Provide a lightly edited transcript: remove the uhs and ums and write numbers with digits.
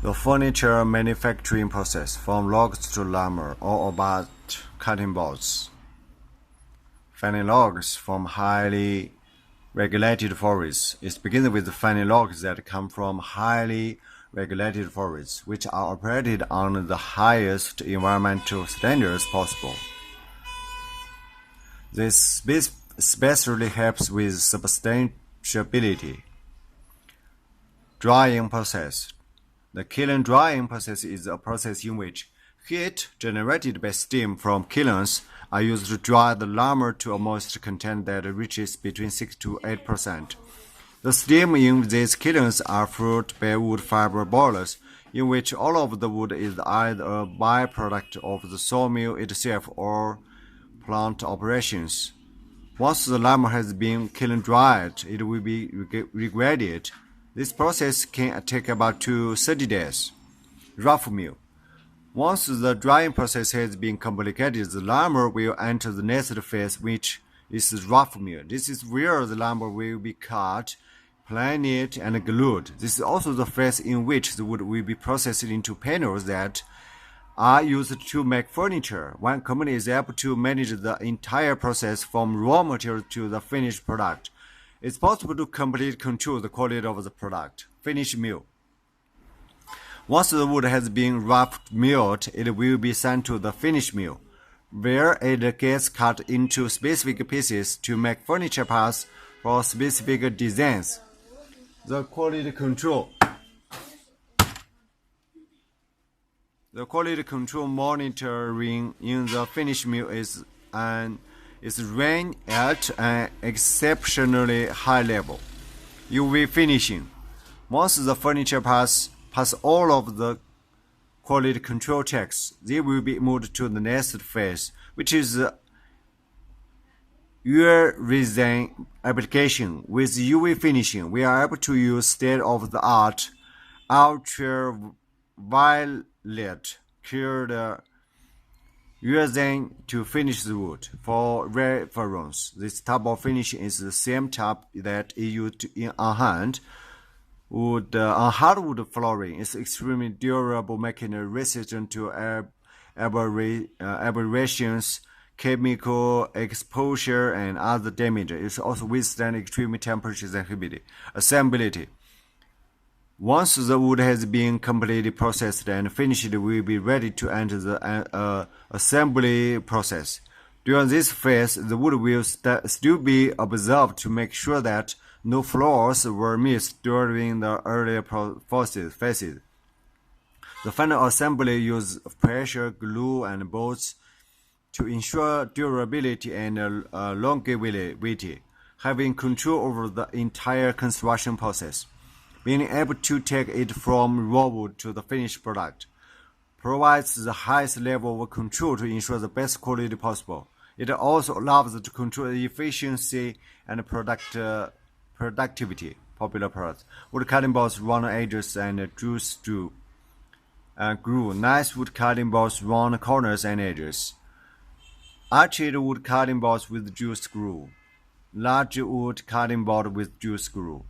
The furniture manufacturing process, from logs to lumber, all about cutting boards. Finding logs from highly regulated forests. It begins with finding logs that come from highly regulated forests, which are operated on the highest environmental standards possible. This especially helps with substantiability. Drying process. The kiln drying process is a process in which heat generated by steam from kilns are used to dry the lumber to a moisture content that reaches between 6 to 8%. The steam in these kilns are fueled by wood fiber boilers, in which all of the wood is either a byproduct of the sawmill itself or plant operations. Once the lumber has been kiln dried, it will be regraded. This process can take about 2 to 30 days. Rough mill. Once the drying process has been completed, the lumber will enter the next phase, which is rough mill. This is where the lumber will be cut, planed, and glued. This is also the phase in which the wood will be processed into panels that are used to make furniture. One company is able to manage the entire process from raw material to the finished product. It's possible to completely control the quality of the product. Finish mill. Once the wood has been rough milled, it will be sent to the finish mill, where it gets cut into specific pieces to make furniture parts for specific designs. The quality control monitoring in the finish mill is run at an exceptionally high level. UV finishing. Once the furniture pass all of the quality control checks, they will be moved to the next phase, which is UV resin application. With UV finishing, we are able to use state-of-the-art ultraviolet cured resin to finish the wood. For reference, this type of finishing is the same type that is used on hardwood flooring. Is extremely durable, making it resistant to aberrations, chemical exposure, and other damage. It also withstands extreme temperatures and humidity. Assemblability. Once the wood has been completely processed and finished, it will be ready to enter the assembly process. During this phase, the wood will still be observed to make sure that no flaws were missed during the earlier phases. The final assembly uses pressure, glue, and bolts to ensure durability and longevity, having control over the entire construction process. Being able to take it from raw wood to the finished product provides the highest level of control to ensure the best quality possible. It also allows to control the efficiency and productivity. Popular products: wood cutting boards, round edges, and juice glue. Nice wood cutting boards, round corners and edges. Arched wood cutting boards with juice glue. Large wood cutting board with juice glue.